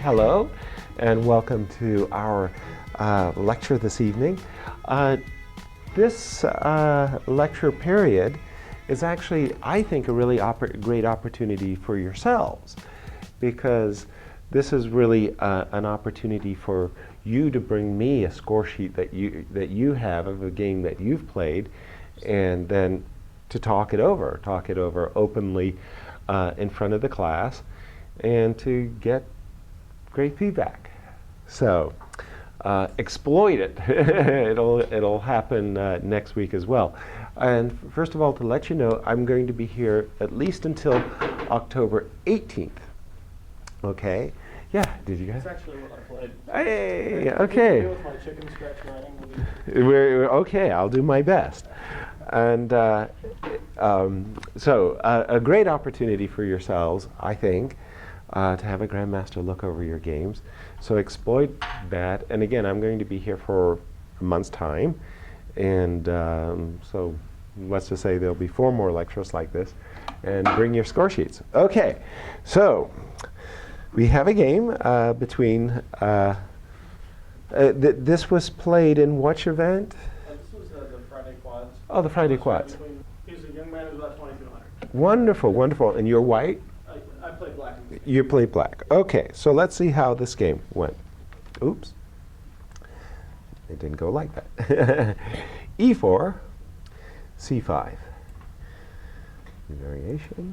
hello, and welcome to our lecture this evening. This lecture period is actually, I think, a really great opportunity for yourselves, because this is really an opportunity for you to bring me a score sheet that you have of a game that you've played, and then to talk it over openly in front of the class, and to get great feedback. So exploit it. it'll happen next week as well. And first of all, to let you know, I'm going to be here at least until October 18th. Okay? Yeah, did you guys? That's actually what I played. Hey, okay. Deal with my chicken scratch writing. Okay, I'll do my best. And so a great opportunity for yourselves, I think, to have a Grandmaster look over your games. So exploit that. And again, I'm going to be here for a month's time. And so let's just say there'll be 4 more lectures like this. And bring your score sheets. Okay, so we have a game between, this was played in which event? This was the Friday quads. Oh, the Friday quads. He's a young man who's about 2200. Wonderful, wonderful. And you're white? I played black. You play black. Okay, so let's see how this game went. Oops. It didn't go like that. E4, C5. Variation.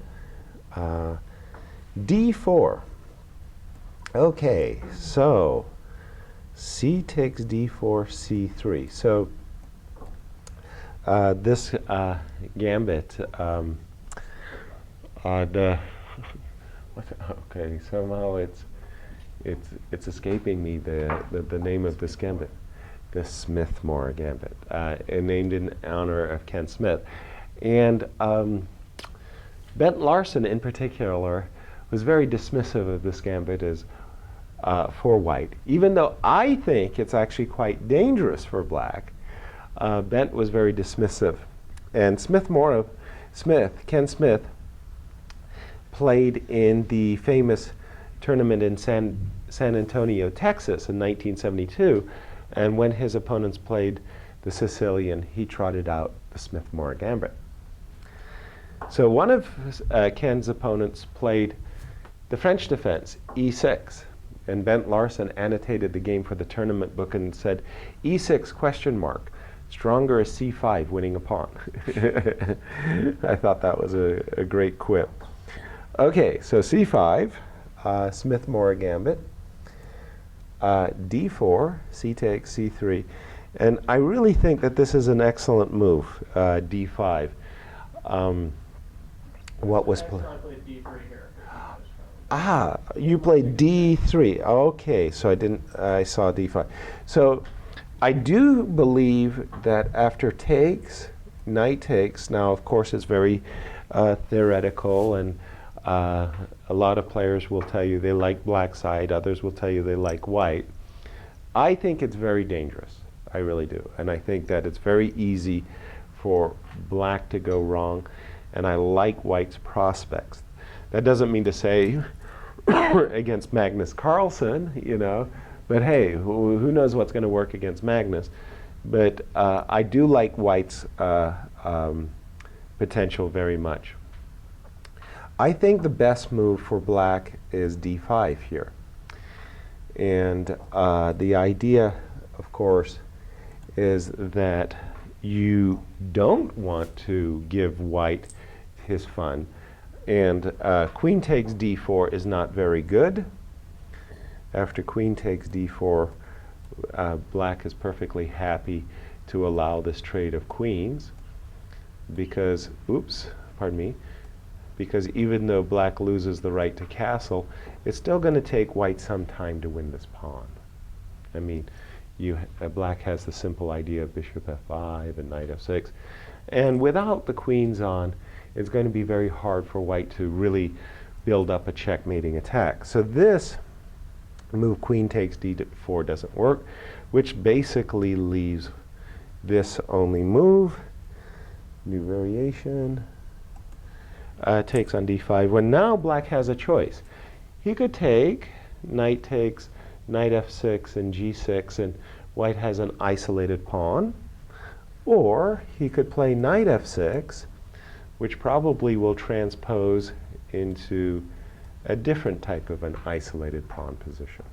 D4. Okay, so C takes D4, C3. So this gambit, okay, somehow it's escaping me the name of this gambit, the Smith-Morra gambit, named in honor of Ken Smith, and Bent Larsen in particular was very dismissive of this gambit as for white, even though I think it's actually quite dangerous for black. Bent was very dismissive, and Ken Smith, played in the famous tournament in San Antonio, Texas in 1972, and when his opponents played the Sicilian, he trotted out the Smith-Morra gambit. So one of Ken's opponents played the French defense, E6, and Bent Larsen annotated the game for the tournament book and said, E6 question mark, stronger is C5 winning a pawn. I thought that was a great quip. Okay, so C5, Smith-Morra gambit, D4, C takes C3, and I really think that this is an excellent move, D5. What was played? I played D3 here. Ah, you played D3. Okay, so I saw D5. So I do believe that after takes, knight takes, now of course it's very theoretical, and a lot of players will tell you they like black side, others will tell you they like white. I think it's very dangerous. I really do. And I think that it's very easy for black to go wrong, and I like white's prospects. That doesn't mean to say against Magnus Carlsen, you know, but hey, who knows what's going to work against Magnus. But I do like white's potential very much. I think the best move for black is D5 here. And the idea, of course, is that you don't want to give white his fun. And queen takes D4 is not very good. After queen takes D4, black is perfectly happy to allow this trade of queens because, because even though black loses the right to castle, it's still going to take white some time to win this pawn. I mean, black has the simple idea of bishop f5 and knight f6. And without the queens on, it's going to be very hard for white to really build up a checkmating attack. So this move, queen takes d4, doesn't work, which basically leaves this only move, new variation, takes on d5, when now black has a choice. He could take knight takes, knight f6 and g6, and white has an isolated pawn. Or he could play knight f6, which probably will transpose into a different type of an isolated pawn position.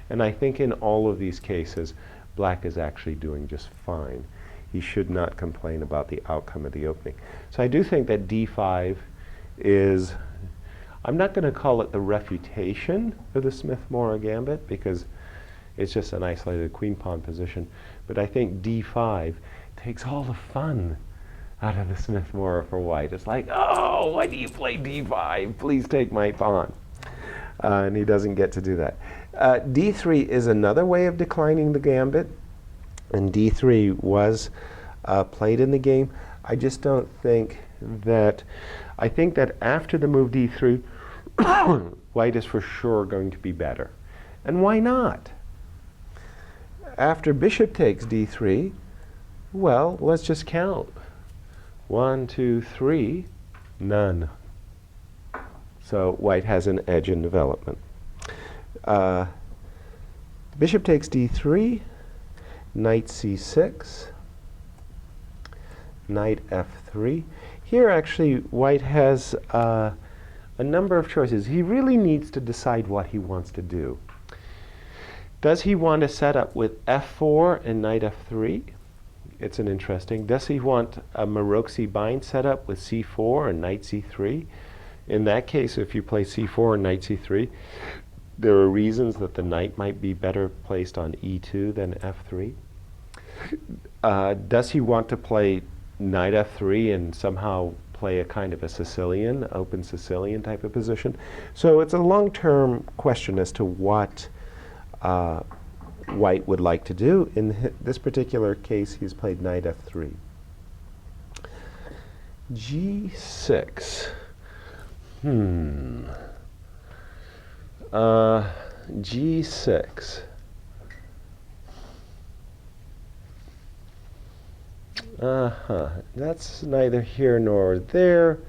And I think in all of these cases, black is actually doing just fine. He should not complain about the outcome of the opening. So I do think that d5 is, I'm not going to call it the refutation of the Smith-Morra gambit because it's just an isolated queen pawn position, but I think d5 takes all the fun out of the Smith-Morra for white. It's like, oh, why do you play d5? Please take my pawn. And he doesn't get to do that. d3 is another way of declining the gambit, and d3 was played in the game. I just don't think that, I think that after the move d3, white is for sure going to be better. And why not? After bishop takes d3, well, let's just count. 1, 2, 3, none. So white has an edge in development. Bishop takes d3, knight c6, knight f3. Here actually white has a number of choices. He really needs to decide what he wants to do. Does he want to set up with f4 and knight f3? It's an interesting. Does he want a Maroczy bind set up with c4 and knight c3? In that case, if you play c4 and knight c3, there are reasons that the knight might be better placed on e2 than f3. Does he want to play knight f3 and somehow play a kind of a Sicilian, open Sicilian type of position? So it's a long-term question as to what white would like to do. In this particular case, he's played knight f3. g6. g6. That's neither here nor there.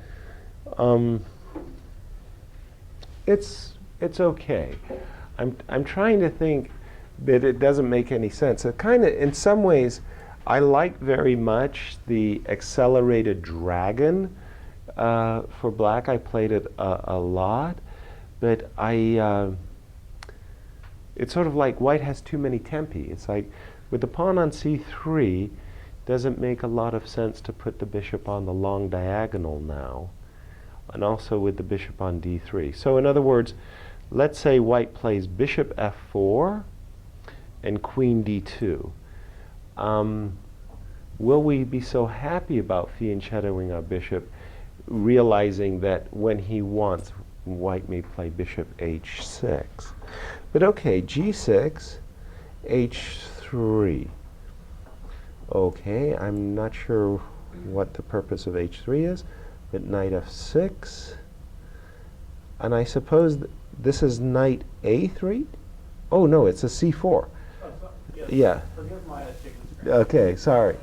It's okay. I'm trying to think that it doesn't make any sense. It kind of, in some ways, I like very much the accelerated dragon for black. I played it a lot, but it's sort of like white has too many tempi. It's like with the pawn on c3, doesn't make a lot of sense to put the bishop on the long diagonal now, and also with the bishop on d3. So in other words, let's say white plays bishop f4 and queen d2. Will we be so happy about fianchettoing our bishop, realizing that when he wants, white may play bishop h6? But okay, g6, h3. Okay, I'm not sure what the purpose of h3 is, but knight f6. And I suppose this is knight a3? Oh no, it's a c4. Oh, yes. Yeah. Forgive my chicken scratch. Okay, sorry.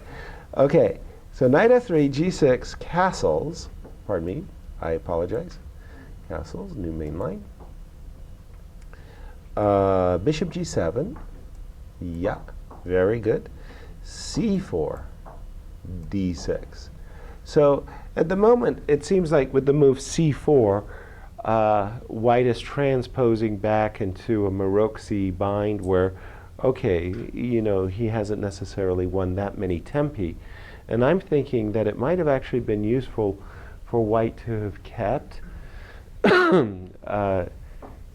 Okay, so knight f3, g6, castles. Pardon me, I apologize. Castles, new main line. Bishop g7. Yeah, very good. c4, d6. So at the moment, it seems like with the move c4, white is transposing back into a Maroczy bind where, okay, you know, he hasn't necessarily won that many tempi. And I'm thinking that it might have actually been useful for white to have kept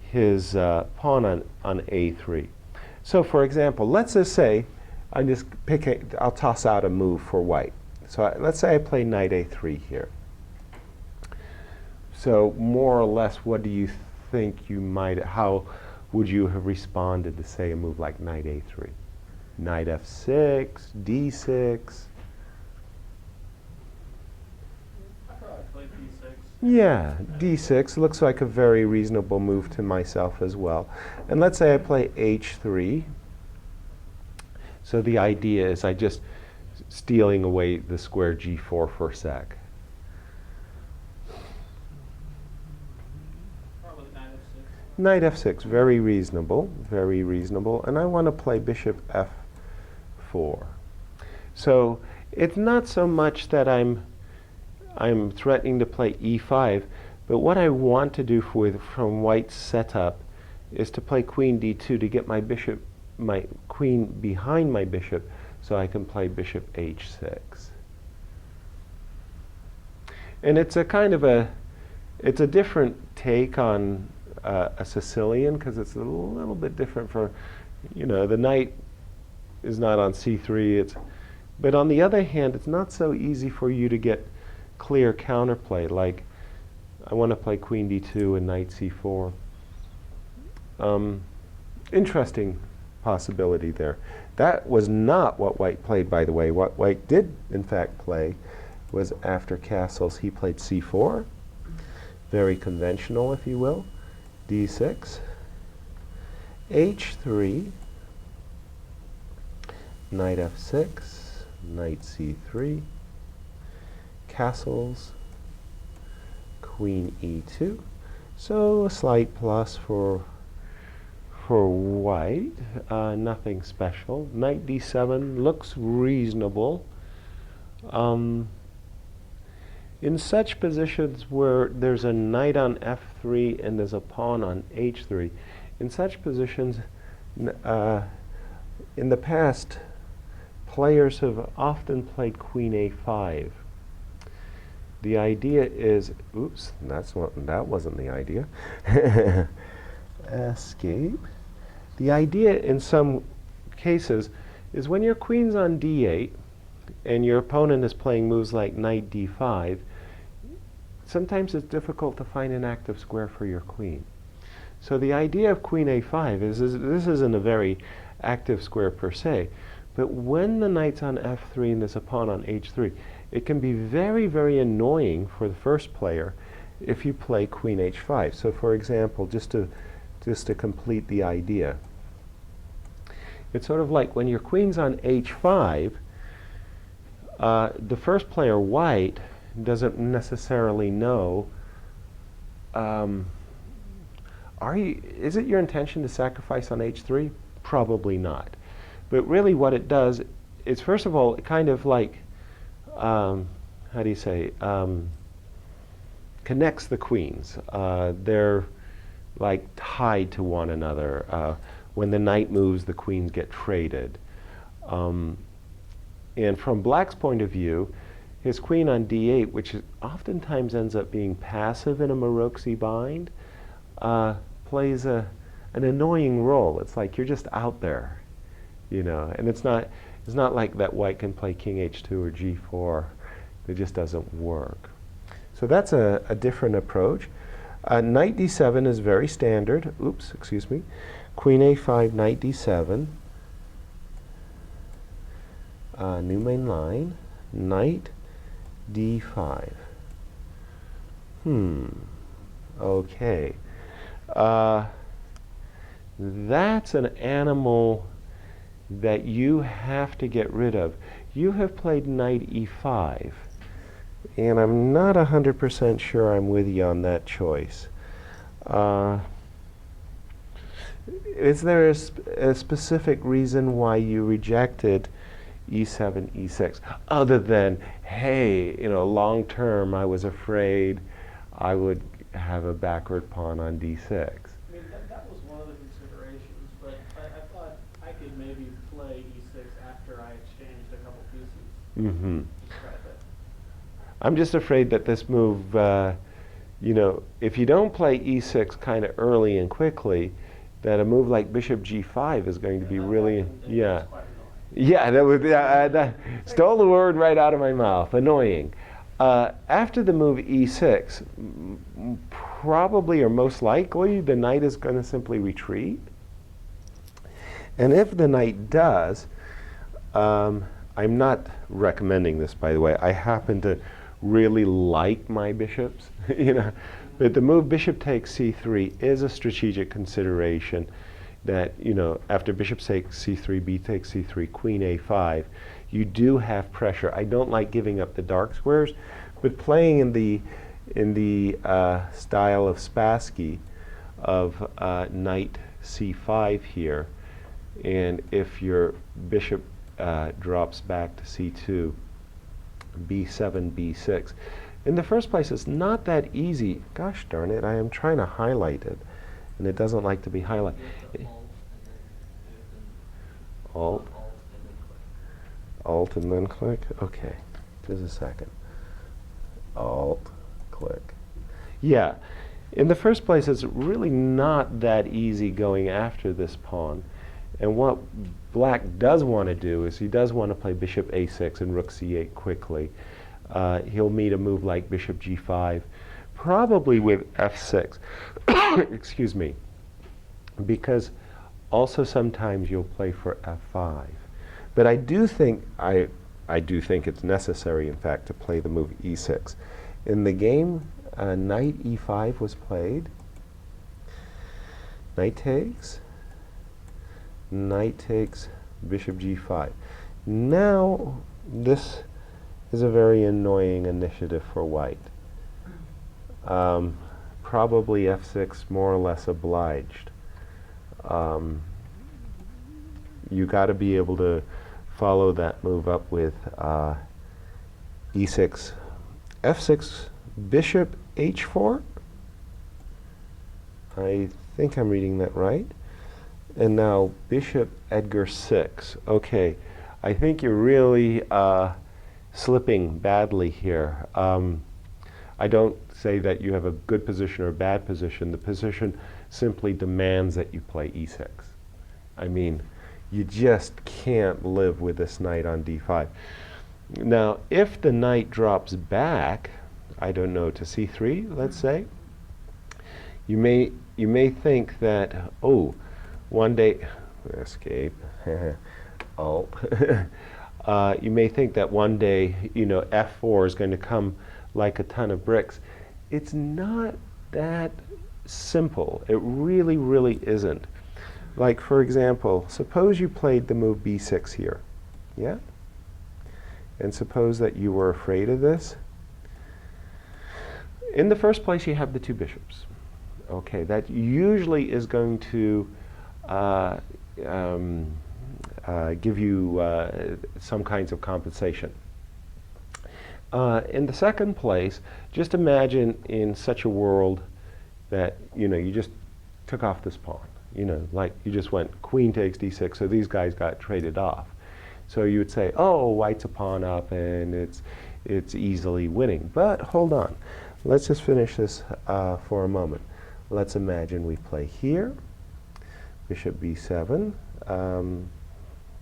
his pawn on a3. So for example, let's just say, I'll toss out a move for white. So let's say I play knight a3 here. So more or less, what do you think you might, how would you have responded to, say, a move like knight a3? Knight f6, d6. I probably played d6. Yeah, d6 looks like a very reasonable move to myself as well. And let's say I play h3. So the idea is I just stealing away the square g4 for a sec. Probably knight f6. Knight f6, very reasonable, very reasonable. And I want to play bishop f4. So it's not so much that I'm threatening to play e5, but what I want to do from white's setup is to play queen d2 to get my queen behind my bishop so I can play bishop h6. And it's a kind of it's a different take on a Sicilian, because it's a little bit different for, the knight is not on c3. But on the other hand, it's not so easy for you to get clear counterplay. Like, I want to play queen d2 and knight c4. Interesting possibility there. That was not what white played, by the way. What white did, in fact, play was after castles, he played c4. Very conventional, if you will. d6. h3. Knight f6. Knight c3. Castles. Queen e2. So a slight plus for white. Nothing special. Knight d7 looks reasonable. In such positions where there's a knight on f3 and there's a pawn on h3, in such positions, in the past, players have often played queen a5. The idea is, oops, that wasn't the idea. Escape. The idea in some cases is when your queen's on d8 and your opponent is playing moves like knight d5, sometimes it's difficult to find an active square for your queen. So the idea of queen a5 is this isn't a very active square per se, but when the knight's on f3 and there's a pawn on h3, it can be very, very annoying for the first player if you play queen h5. So for example, just to complete the idea, it's sort of like when your queen's on h5, the first player, white, doesn't necessarily know, is it your intention to sacrifice on h3? Probably not. But really what it does is, first of all, it kind of like, how do you say, connects the queens. They're like tied to one another. When the knight moves, the queens get traded. And from black's point of view, his queen on d8, which oftentimes ends up being passive in a Maroczy bind, plays an annoying role. It's like you're just out there, and it's not like that white can play king h2 or g4. It just doesn't work. So that's a different approach. Knight d7 is very standard. Oops, excuse me. Queen a5, knight d7. New main line. Knight d5. Okay. That's an animal that you have to get rid of. You have played knight e5, and I'm not 100% sure I'm with you on that choice. Is there a specific reason why you rejected e7, e6, other than, hey, long term I was afraid I would have a backward pawn on d6? I mean, that was one of the considerations, but I thought I could maybe play e6 after I exchanged a couple pieces. Mm-hmm. Try that. I'm just afraid that this move, if you don't play e6 kind of early and quickly, that a move like bishop g5 is going to be really, yeah. Yeah, that stole the word right out of my mouth. Annoying. After the move e6, probably or most likely, the knight is going to simply retreat. And if the knight does, I'm not recommending this, by the way. I happen to really like my bishops, But the move bishop takes c3 is a strategic consideration. That, after bishop takes c3, b takes c3, queen a5, you do have pressure. I don't like giving up the dark squares, but playing in the style of Spassky, of knight c5 here, and if your bishop drops back to c2, b7, b6. In the first place, it's not that easy. Gosh darn it, I am trying to highlight it, and it doesn't like to be highlighted. Alt. Alt and then click? Okay, just a second. Alt, click. Yeah, in the first place, it's really not that easy going after this pawn. And what black does want to do is he does want to play bishop a6 and rook c8 quickly. He'll meet a move like bishop g5, probably with f6. Excuse me. Because also sometimes you'll play for f5. But I do think it's necessary, in fact, to play the move e6. In the game, knight e5 was played. Knight takes, bishop g5. Now, this is a very annoying initiative for white. Probably f6 more or less obliged. You got to be able to follow that move up with e6, f6, bishop h4. I think I'm reading that right. And now bishop Edgar 6. Okay, I think you're really slipping badly here. I don't say that you have a good position or a bad position. The position simply demands that you play e6. I mean, you just can't live with this knight on d5. Now, if the knight drops back, I don't know, to c3, let's say, you may think that, oh, one day, escape, alt. You may think that one day, f4 is going to come like a ton of bricks. It's not that simple. It really, really isn't. Like, for example, suppose you played the move b6 here, yeah? And suppose that you were afraid of this. In the first place, you have the two bishops. Okay, that usually is going to give you some kinds of compensation. In the second place, just imagine in such a world that you just took off this pawn. Like you just went queen takes d6, so these guys got traded off. So you would say, oh, white's a pawn up and it's easily winning. But hold on, let's just finish this for a moment. Let's imagine we play here, bishop b7.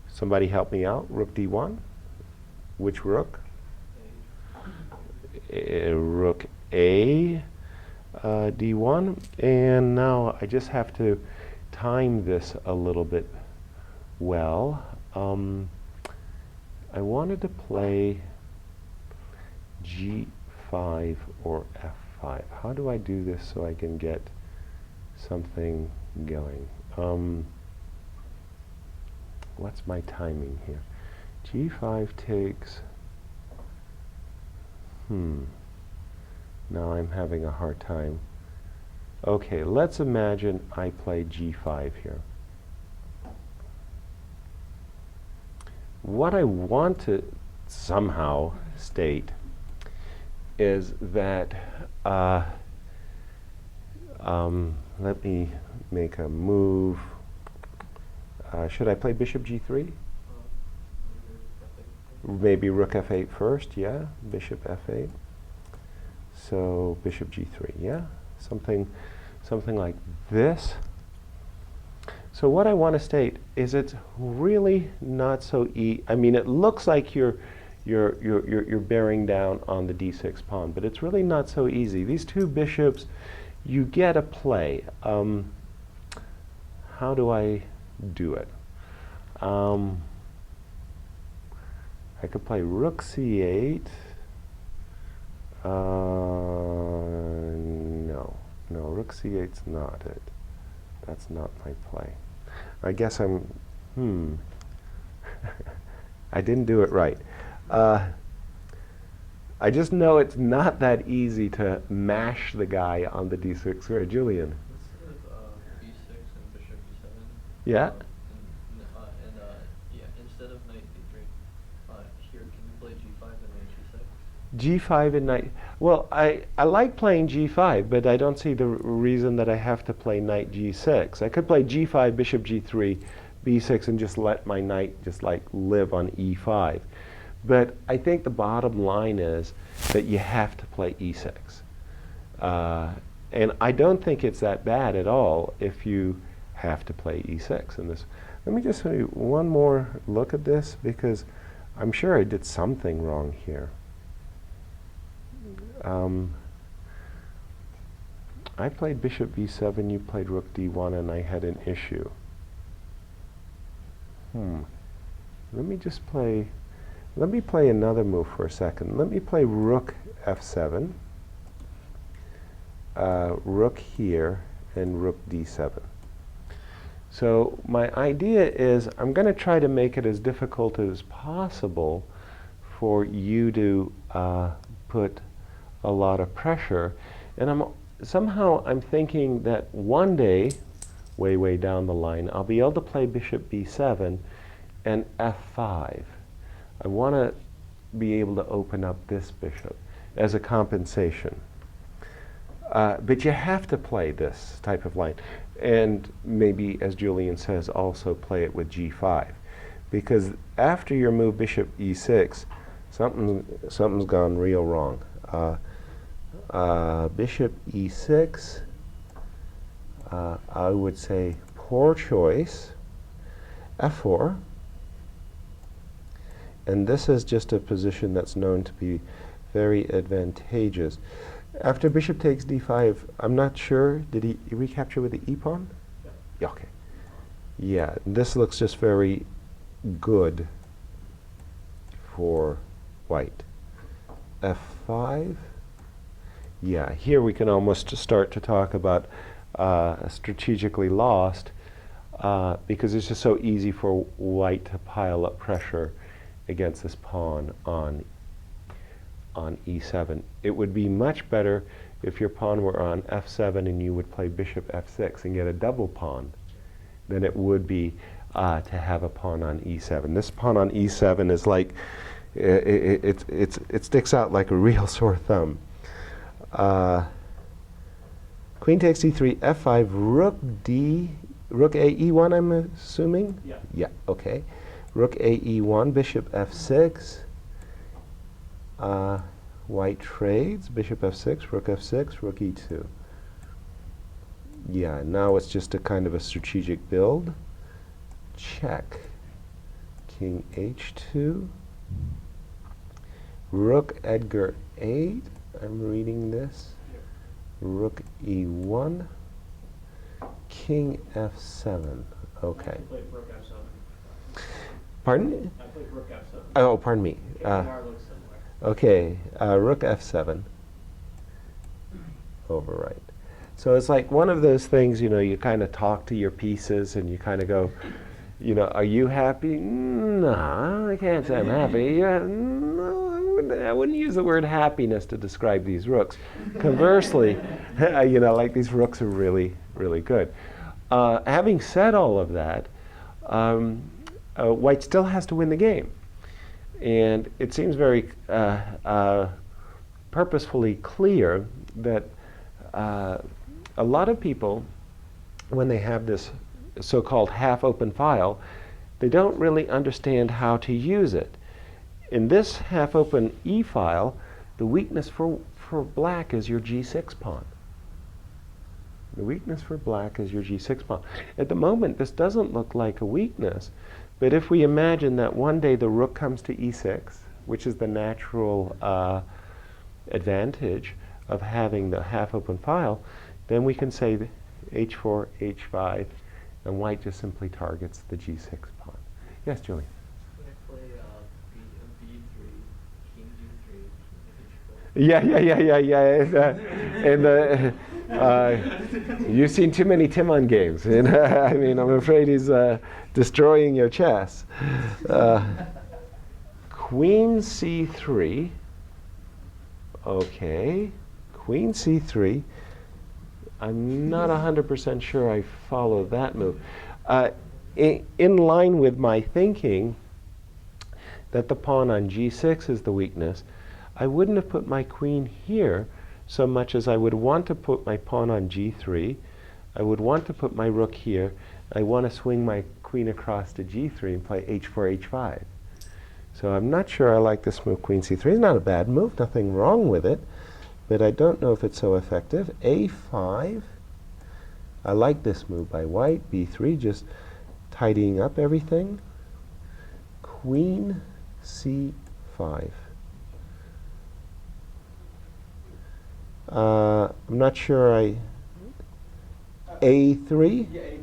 Somebody help me out. Rook d1. Which rook? Rook a d1. And now I just have to time this a little bit well. I wanted to play g5 or f5. How do I do this so I can get something going? What's my timing here? g5 takes, now I'm having a hard time. Okay, let's imagine I play g5 here. What I want to somehow state is that, let me make a move. Should I play bishop g3? Maybe rook f8 first, yeah? Bishop f8. So bishop g3, yeah? Something like this. So what I want to state is it's really not so I mean, it looks like you're bearing down on the d6 pawn, but it's really not so easy. These two bishops, you get a play. How do I do it? I could play rook c8. No, rook c8's not it. That's not my play. I guess I didn't do it right. I just know it's not that easy to mash the guy on the d6 square. Julian. Instead Yeah. Yeah, instead of knight d3, here, can you play g5 and knight g6? G5 and knight. Well, I like playing G5, but I don't see the reason that I have to play knight G6. I could play G5, bishop G3, B6, and just let my knight just like live on E5. But I think the bottom line is that you have to play E6. And I don't think it's that bad at all if you have to play E6 in this. Let me just say one more look at this, because I'm sure I did something wrong here. I played bishop b7, you played rook d1, and I had an issue. Let me play another move for a second. Let me play rook f7, rook here, and rook d7. So my idea is I'm going to try to make it as difficult as possible for you to put a lot of pressure. And somehow I'm thinking that one day, way down the line, I'll be able to play bishop b7 and f5. I want to be able to open up this bishop as a compensation. But you have to play this type of line. And maybe, as Julian says, also play it with g5. Because after your move bishop e6, something's gone real wrong. Bishop e6, I would say poor choice. f4. And this is just a position that's known to be very advantageous. After bishop takes d5, I'm not sure, did he recapture with the e-pawn? Yeah, okay. Yeah, this looks just very good for white. f5. Yeah, here we can almost start to talk about strategically lost, because it's just so easy for white to pile up pressure against this pawn on e7. It would be much better if your pawn were on f7 and you would play bishop f6 and get a double pawn than it would be to have a pawn on e7. This pawn on e7 is like, it sticks out like a real sore thumb. Queen takes d3, f5, rook a e1, I'm assuming? Yeah. Yeah, okay. Rook a e1, bishop f6. White trades, bishop f6, rook f6, rook e2. Yeah, now it's just a kind of a strategic build. Check. King h2. Rook Edgar 8. I'm reading this. Yep. Rook e1. King f7. Okay. I played rook f7. Pardon? I played rook f7. Oh, pardon me. K&R looks similar. Okay, rook f7. Overwrite. So it's like one of those things, you know, you kind of talk to your pieces and you kind of go, you know, are you happy? No, I can't say I'm happy. Yeah, no, I wouldn't use the word happiness to describe these rooks. Conversely, you know, like these rooks are really, really good. Having said all of that, white still has to win the game. And it seems very purposefully clear that a lot of people, when they have this so-called half-open file, they don't really understand how to use it. In this half-open E file, the weakness for black is your G6 pawn. The weakness for black is your G6 pawn. At the moment, this doesn't look like a weakness, but if we imagine that one day the rook comes to E6, which is the natural advantage of having the half-open file, then we can say H4, H5, and white just simply targets the G6 pawn. Yes, Julie? When I play B3, King G3, Yeah. You've seen too many Timon games. You know? I mean, I'm afraid he's destroying your chess. Queen C3. Okay. Queen C3. I'm not 100% sure I follow that move. in line with my thinking that the pawn on g6 is the weakness, I wouldn't have put my queen here so much as I would want to put my pawn on g3. I would want to put my rook here. I want to swing my queen across to g3 and play h4, h5. So I'm not sure I like this move, queen c3. It's not a bad move, nothing wrong with it, but I don't know if it's so effective. a5. I like this move by white. b3, just tidying up everything. Queen c5. I'm not sure a3? Yeah, A3.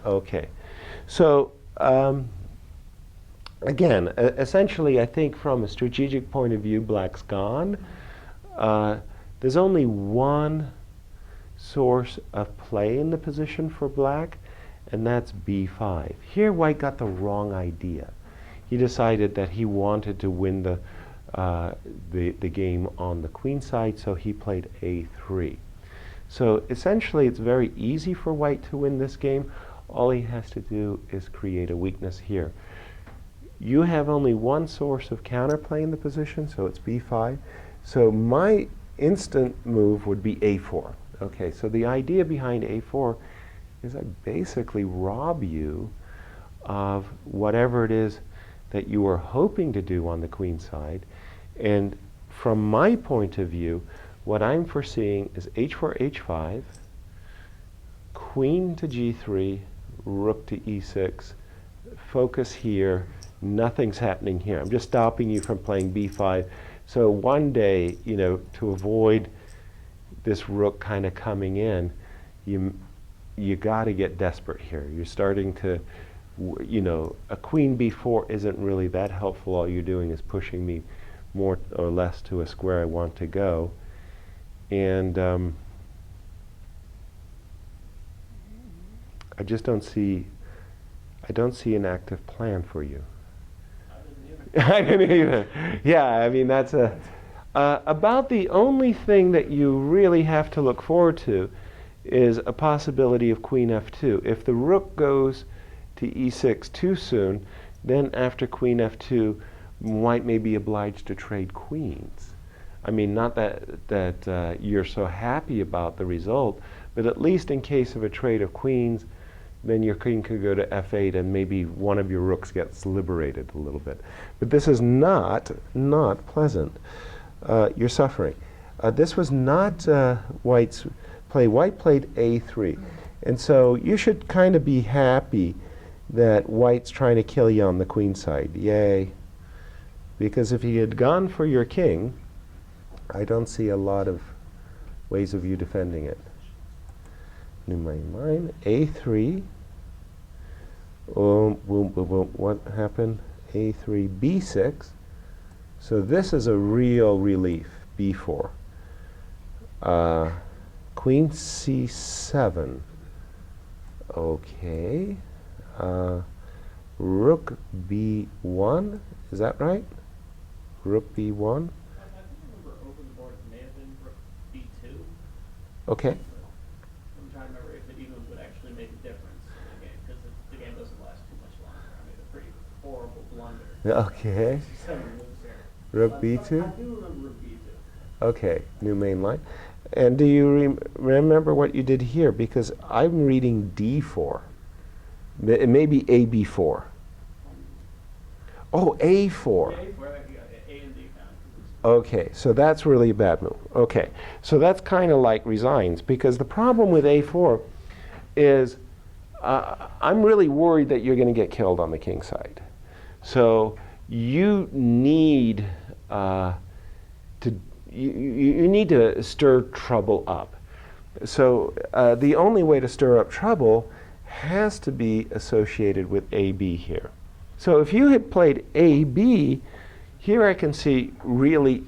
Okay. So again, essentially, I think from a strategic point of view, black's gone. There's only one source of play in the position for black, and that's b5. Here, white got the wrong idea. He decided that he wanted to win the game on the queen side, so he played a3. So essentially, it's very easy for white to win this game. All he has to do is create a weakness here. You have only one source of counterplay in the position, so it's b5. So my instant move would be a4. Okay, so the idea behind a4 is I basically rob you of whatever it is that you were hoping to do on the queen side. And from my point of view, what I'm foreseeing is h4, h5, queen to g3, rook to e6, focus here, nothing's happening here. I'm just stopping you from playing b5. So one day, you know, to avoid this rook kind of coming in, you got to get desperate here. You're starting to, you know, a queen b4 isn't really that helpful. All you're doing is pushing me more or less to a square I want to go. And I just don't see an active plan for you. I didn't either. Yeah, I mean, that's about the only thing that you really have to look forward to is a possibility of queen f2. If the rook goes to e6 too soon, then after queen f2, white may be obliged to trade queens. I mean, not that you're so happy about the result, but at least in case of a trade of queens, then your queen could go to f8 and maybe one of your rooks gets liberated a little bit. But this is not pleasant. You're suffering. This was not white's play. White played a3. And so you should kind of be happy that white's trying to kill you on the queen side. Yay. Because if he had gone for your king, I don't see a lot of ways of you defending it. New main line, a3. Boom, boom, boom. What happened? a3, b6. So this is a real relief, b4. Queen c7. Okay. Rook b1. Is that right? Rook b1. I think I remember open board may have been rook b2. Okay. I'm trying to remember if it even would actually make a difference in the game, because the game doesn't last too much longer. I made a pretty horrible blunder. Okay. 7 moves there. Rook I b2. do remember rook b2. Okay, new main line. And do you remember what you did here? Because I'm reading d4. It may be ab4. Oh, a4. Yeah, A4, A and D kind of. Okay, so that's really a bad move. Okay, so that's kind of like resigns, because the problem with a4 is I'm really worried that you're going to get killed on the king side. So you need you need to stir trouble up. So the only way to stir up trouble has to be associated with AB here. So if you had played AB, here I can see really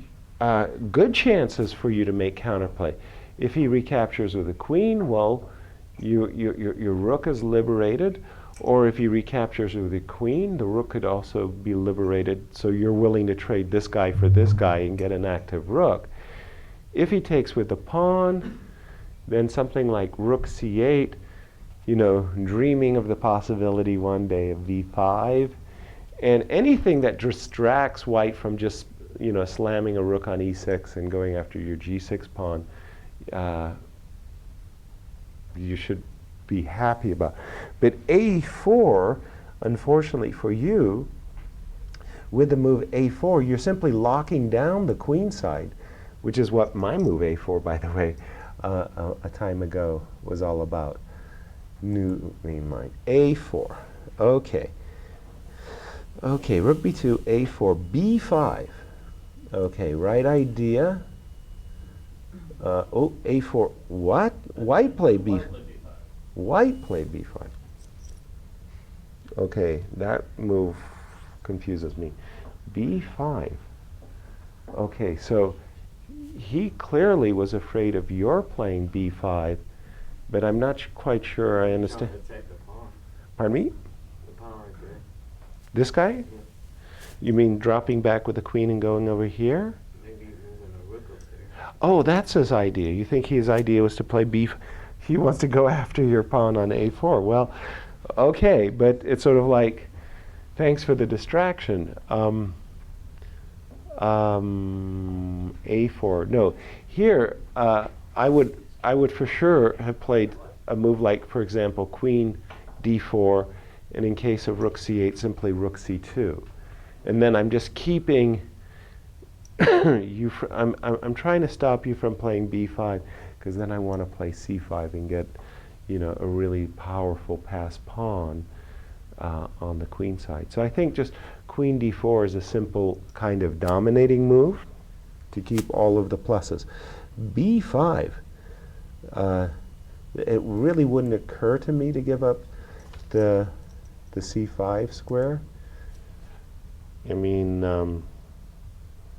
good chances for you to make counterplay. If he recaptures with a queen, well, your rook is liberated. Or if he recaptures with a queen, the rook could also be liberated, so you're willing to trade this guy for this guy and get an active rook. If he takes with the pawn, then something like rook c8 you know, dreaming of the possibility one day of v5, and anything that distracts white from just, you know, slamming a rook on e6 and going after your g6 pawn, you should be happy about. But a4, unfortunately for you, with the move a4, you're simply locking down the queen side, which is what my move a4, by the way, a time ago was all about. New main line. a4. Okay. Okay, rook b2, a4, b5. Okay, right idea. Oh, a4. What? White played b5. White played b5. Okay, that move confuses me. b5. Okay, so he clearly was afraid of your playing b5, but I'm not quite sure I understand. Pardon me? The pawn right there. This guy? Yeah. You mean dropping back with the queen and going over here? Maybe moving a rook up there. Oh, that's his idea. You think his idea was to play b5? He wants to go after your pawn on a4. Well, okay, but it's sort of like, thanks for the distraction. A4. No, here I would for sure have played a move like, for example, queen d4, and in case of rook c8, simply rook c2, and then I'm just keeping you. I'm trying to stop you from playing b5, because then I want to play c5 and get, you know, a really powerful passed pawn on the queen side. So I think just queen d4 is a simple kind of dominating move to keep all of the pluses. b5, it really wouldn't occur to me to give up the c5 square. I mean,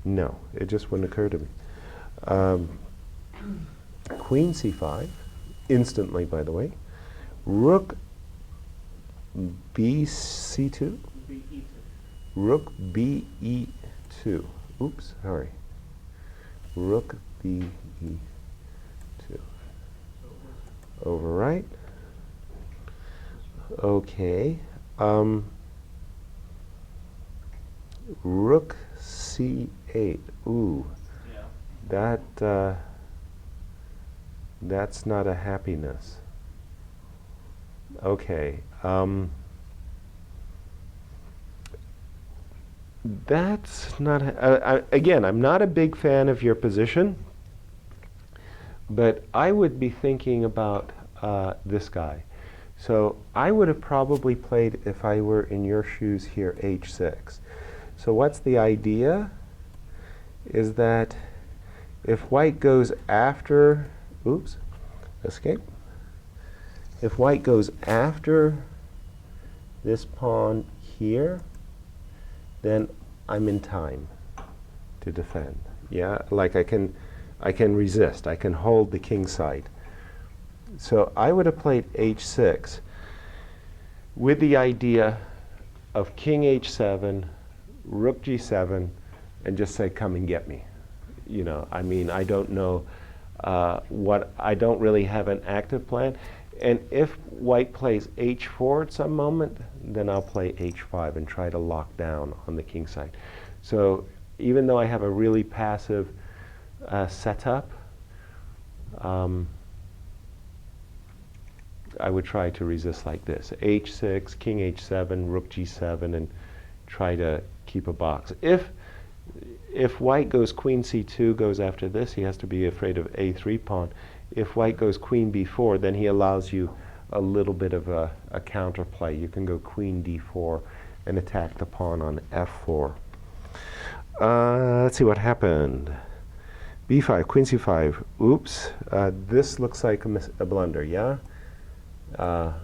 no, it just wouldn't occur to me. Queen c5, instantly, by the way. Rook b c2. B-E2. Rook b-e2. Oops, sorry. Rook b-e2. Overwrite. Okay. Rook c8. Ooh, Yeah. that's not a happiness. Okay. That's not. Again, I'm not a big fan of your position, but I would be thinking about this guy. So I would have probably played, if I were in your shoes here, h6. So what's the idea? Is that if white goes after, oops, escape. If white goes after this pawn here, then I'm in time to defend. Yeah, like I can resist. I can hold the king side. So I would have played h6 with the idea of king h7, rook g7, and just say, come and get me. You know, I mean, I don't know I don't really have an active plan. And if white plays h4 at some moment, then I'll play h5 and try to lock down on the king side. So even though I have a really passive setup, I would try to resist like this. h6, king h7, rook g7, and try to keep a box. If white goes queen c2, goes after this, he has to be afraid of a3 pawn. If white goes queen b4, then he allows you a little bit of a counterplay. You can go queen d4 and attack the pawn on f4. Let's see what happened. b5, queen c5. Oops. This looks like a blunder, yeah? H1.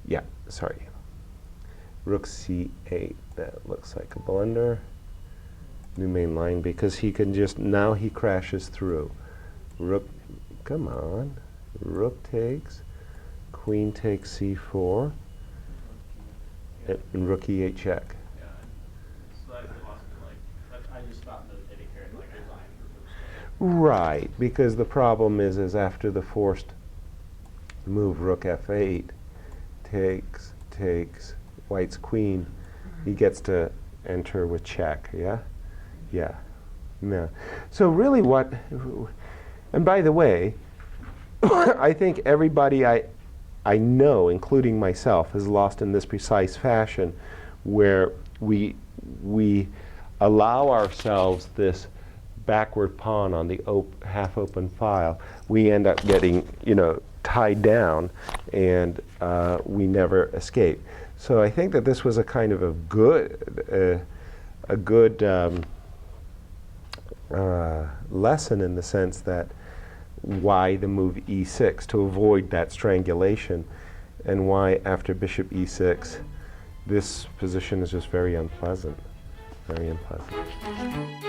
Yeah, sorry. Rook c8. That looks like a blunder. New main line, because he can just, now he crashes through. Rook, come on. Rook takes, queen takes c4, and rook e8 check. Yeah. So that wasn't like, I just stopped notating here and like design for moves. Right, because the problem is after the forced move rook f8, takes, white's queen, he gets to enter with check, yeah? Yeah. No. So really what, and by the way, I think everybody I know, including myself, has lost in this precise fashion where we allow ourselves this backward pawn on the half-open file. We end up getting, tied down, and we never escape. So I think that this was a kind of a good lesson in the sense that why the move e6 to avoid that strangulation, and why after bishop e6 this position is just very unpleasant, very unpleasant.